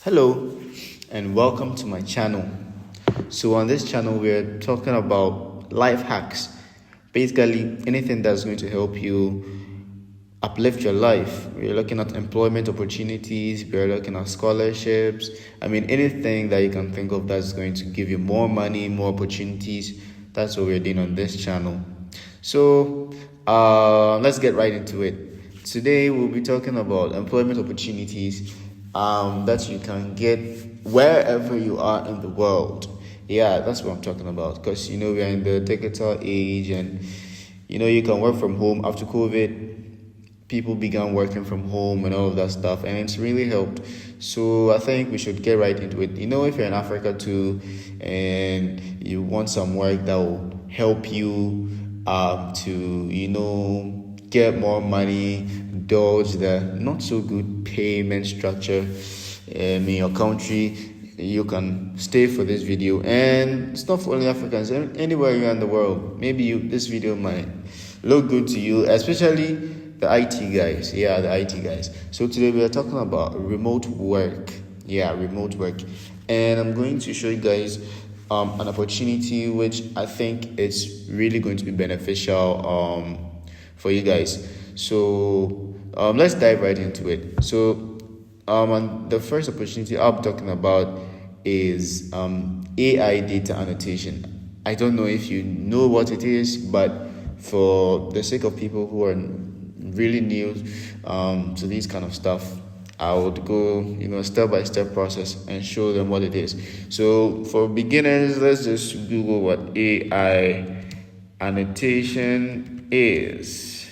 Hello and welcome to my channel. So on this channel we're talking about life hacks. Basically anything that's going to help you uplift your life. We're looking at employment opportunities, we're looking at scholarships. Anything that you can think of that's going to give you more money, more opportunities. That's what we're doing on this channel. So let's get right into it. Today we'll be talking about employment opportunities that you can get wherever you are in the world. Yeah, that's what I'm talking about. Because we are in the digital age, and you can work from home. After COVID, people began working from home and all of that stuff, and it's really helped. So I think we should get right into it. If you're in Africa too, and you want some work that will help you to get more money, dodge the not so good payment structure in your country, you can stay for this video. And it's not for only Africans, anywhere you're in the world. Maybe this video might look good to you, especially the IT guys. Yeah, the IT guys. So today we are talking about remote work. Yeah, remote work. And I'm going to show you guys an opportunity which I think it's really going to be beneficial for you guys. So let's dive right into it. So and the first opportunity I'll be talking about is AI data annotation. I don't know if you know what it is, but for the sake of people who are really new to this kind of stuff, I would go step-by-step process and show them what it is. So for beginners, let's just Google what AI annotation is.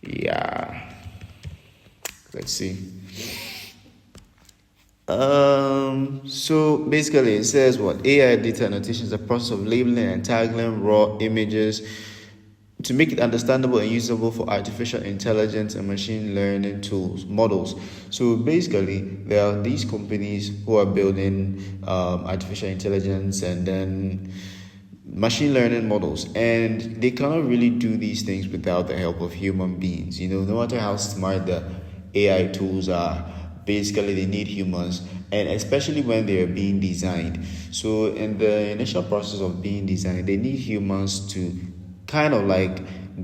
Yeah, let's see. So basically it says what AI data annotation is a process of labeling and tagging raw images to make it understandable and usable for artificial intelligence and machine learning models. So basically there are these companies who are building artificial intelligence and then machine learning models, and they cannot really do these things without the help of human beings. No matter how smart the AI tools are, basically they need humans, and especially when they are being designed. So in the initial process of being designed, they need humans to kind of like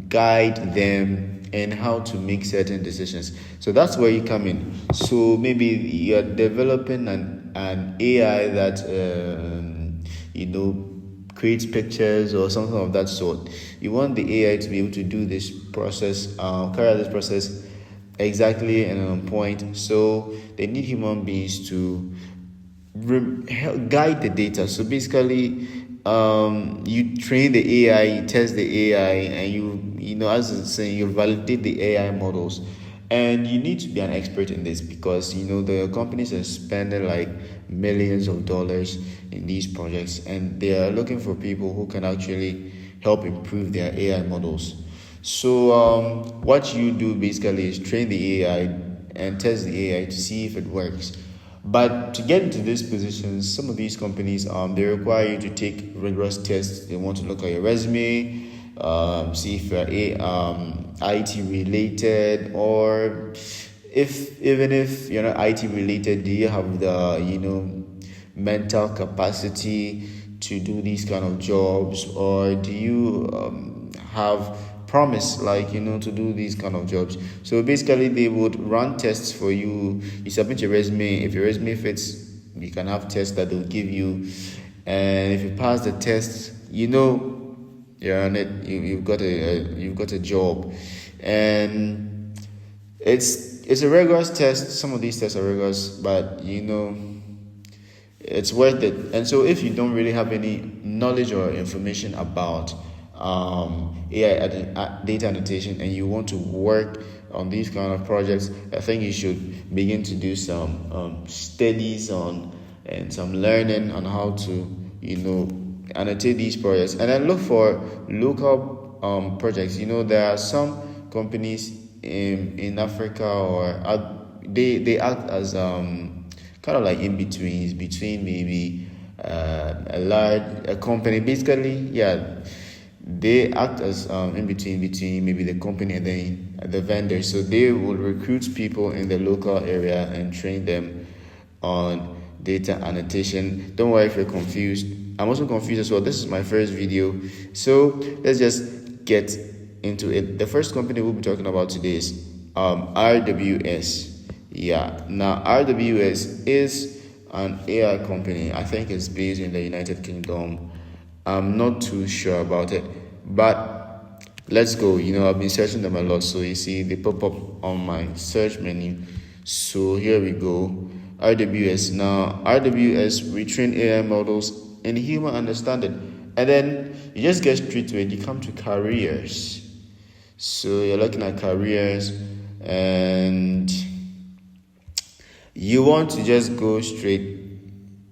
guide them and how to make certain decisions. So that's where you come in. So maybe you're developing an AI that creates pictures or something of that sort. You want the AI to be able to do this process, carry out this process exactly and on point. So they need human beings to guide the data. So basically, you train the AI, you test the AI, and as it's saying, you validate the AI models. And you need to be an expert in this because the companies are spending like millions of dollars in these projects, and they are looking for people who can actually help improve their AI models. So what you do basically is train the AI and test the AI to see if it works. But to get into these positions, some of these companies they require you to take rigorous tests. They want to look at your resume, see if you're IT related, or even if you're not IT related, do you have the mental capacity to do these kind of jobs, or do you have promise to do these kind of jobs? So basically they would run tests for you. You submit your resume. If your resume fits, you can have tests that they'll give you, and if you pass the test, you're on it. You've got a job, and it's a rigorous test. Some of these tests are rigorous, but it's worth it. And so if you don't really have any knowledge or information about AI data annotation and you want to work on these kind of projects, I think you should begin to do some studies on and some learning on how to annotate these projects, and then look for local projects. There are some companies in Africa, or they act as kind of like in between maybe a company. Basically, yeah, they act as in between maybe the company and then the vendor. So they will recruit people in the local area and train them on data annotation. Don't worry if you're confused. I'm also confused as well. This is my first video, so let's just get into it. The first company we'll be talking about today is RWS. Yeah, now RWS is an AI company. I think it's based in the United Kingdom. I'm not too sure about it, but let's go. I've been searching them a lot, so you see they pop up on my search menu. So here we go. RWS. Now RWS retrain AI models in human understanding, and then you just get straight to it. You come to careers. So you're looking at careers, and you want to just go straight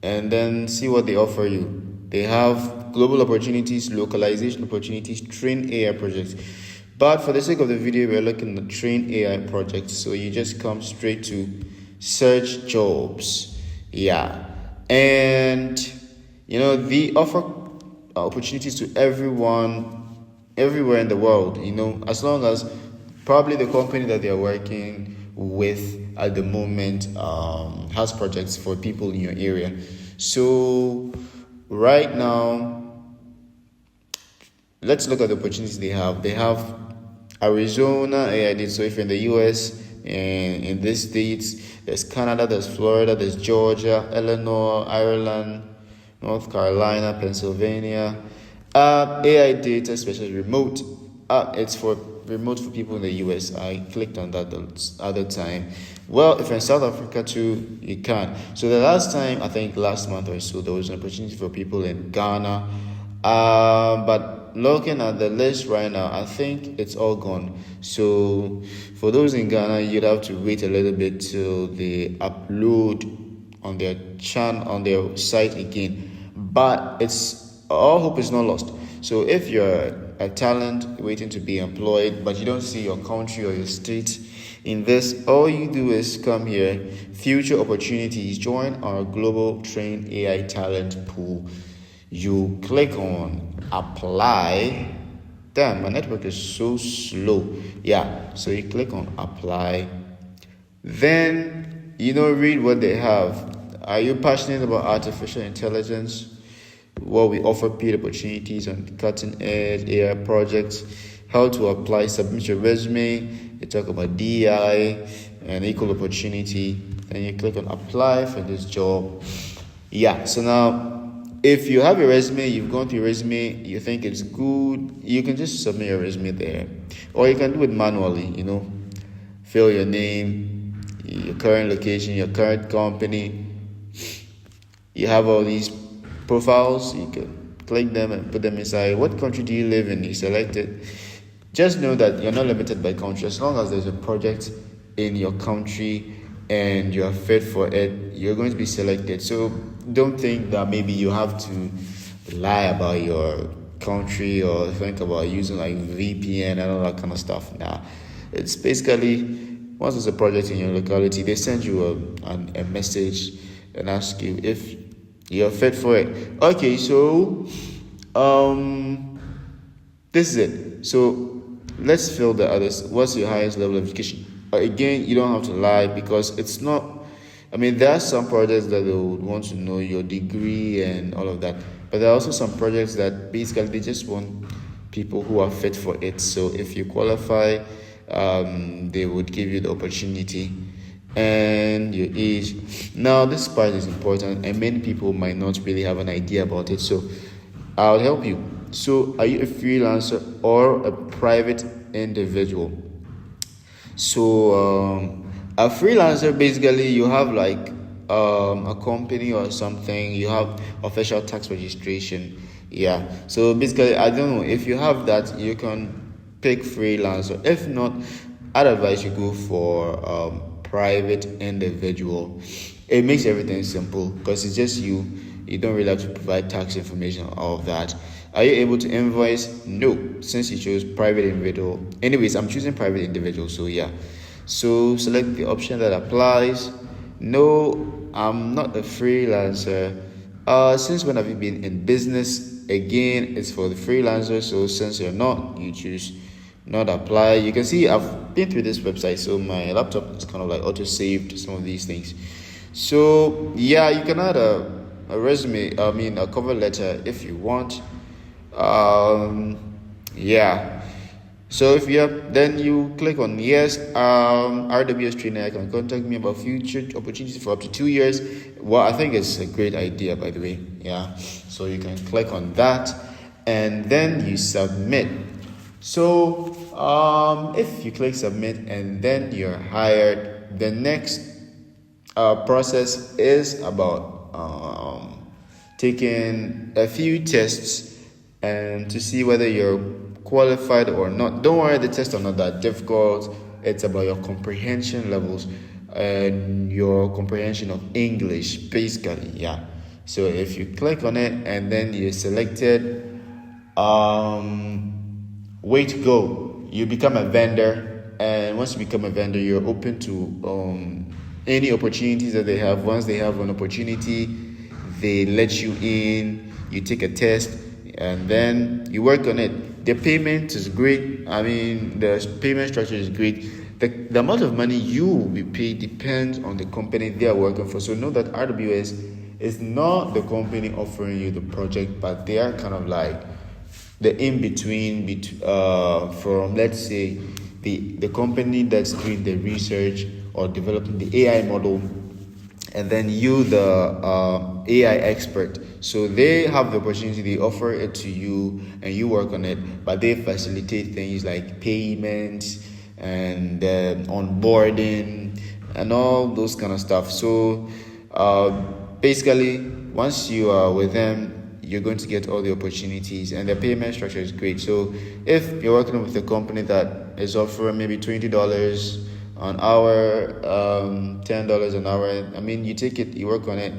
and then see what they offer you. They have global opportunities, localization opportunities, train AI projects. But for the sake of the video, we're looking at train AI projects. So you just come straight to search jobs. Yeah. And they offer opportunities to everyone, everywhere in the world, as long as probably the company that they're working with at the moment has projects for people in your area. So right now, let's look at the opportunities they have. They have Arizona AI. So if you're in the US and in these states, there's Canada, there's Florida, there's Georgia, Illinois, Ireland, North Carolina, Pennsylvania. AI data, especially remote. It's for remote for people in the US. I clicked on that the other time. Well, if you're in South Africa too, you can. So the last time, I think last month or so, there was an opportunity for people in Ghana. But looking at the list right now, I think it's all gone. So for those in Ghana, you'd have to wait a little bit till they upload on their channel, on their site again. But all hope is not lost. So if you're a talent waiting to be employed, but you don't see your country or your state in this, all you do is come here, future opportunities, join our global trained AI talent pool. You click on apply. Damn, my network is so slow. Yeah, so you click on apply. Then, read what they have. Are you passionate about artificial intelligence? Well, we offer paid opportunities on cutting edge AI projects, how to apply, submit your resume. They talk about DI and equal opportunity. Then you click on apply for this job. Yeah, so now if you have your resume, you've gone through your resume, you think it's good, you can just submit your resume there. Or you can do it manually, fill your name, your current location, your current company. You have all these profiles, you can click them and put them inside. What country do you live in? You select it. Just know that you're not limited by country. As long as there's a project in your country and you're fit for it, you're going to be selected. So don't think that maybe you have to lie about your country or think about using like VPN and all that kind of stuff. Nah, it's basically, once there's a project in your locality, they send you a message and ask you if you're fit for it. Okay, so this is it. So let's fill the others. What's your highest level of education? Again, you don't have to lie because it's not. There are some projects that they would want to know your degree and all of that, but there are also some projects that basically they just want people who are fit for it. So if you qualify, they would give you the opportunity. And your age. Now this part is important and many people might not really have an idea about it, so I'll help you. So are you a freelancer or a private individual? So a freelancer, basically you have like a company or something, you have official tax registration. Yeah, so basically I don't know, if you have that you can pick freelancer. If not, I'd advise you go for private individual. It makes everything simple because it's just you don't really have to provide tax information, all of that. Are you able to invoice? No, since you chose private individual. Anyways, I'm choosing private individual, so yeah. So select the option that applies. No, I'm not a freelancer. Since when have you been in business? Again, it's for the freelancer, so since you're not, you choose not apply. You can see I've been through this website, so my laptop is kind of like auto saved some of these things. So yeah, you can add a resume, I mean a cover letter if you want. Yeah. So if you have, then you click on yes, RWS trainer can contact me about future opportunities for up to 2 years. Well, I think it's a great idea, by the way. Yeah. So you can click on that, and then you submit. So if you click submit and then you're hired, the next process is about taking a few tests and to see whether you're qualified or not. Don't worry, the tests are not that difficult. It's about your comprehension levels and your comprehension of English, basically. Yeah. So if you click on it and then you're selected, way to go. You become a vendor, and once you become a vendor, you're open to any opportunities that they have. Once they have an opportunity, they let you in, you take a test, and then you work on it. The payment is great. I mean, the payment structure is great. The amount of money you will be paid depends on the company they are working for. So know that RWS is not the company offering you the project, but they are kind of like the in-between from, let's say, the company that's doing the research or developing the AI model, and then you, the AI expert. So they have the opportunity, they offer it to you, and you work on it, but they facilitate things like payments and onboarding and all those kind of stuff. So basically, once you are with them, you're going to get all the opportunities, and the payment structure is great. So if you're working with a company that is offering maybe $20 an hour, $10 an hour, I mean, you take it, you work on it,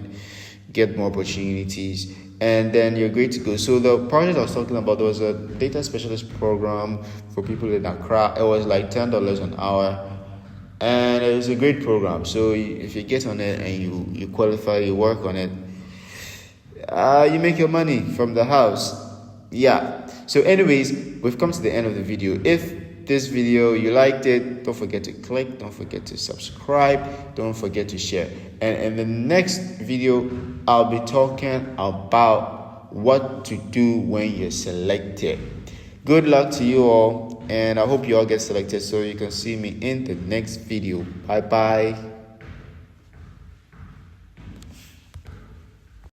get more opportunities, and then you're great to go. So the project I was talking about, there was a data specialist program for people in Accra. It was like $10 an hour, and it was a great program. So if you get on it and you qualify, you work on it, you make your money from the house. Yeah. So anyways, we've come to the end of the video. If this video you liked it, don't forget to click, don't forget to subscribe, don't forget to share. And in the next video, I'll be talking about what to do when you're selected. Good luck to you all, and I hope you all get selected so you can see me in the next video. Bye bye.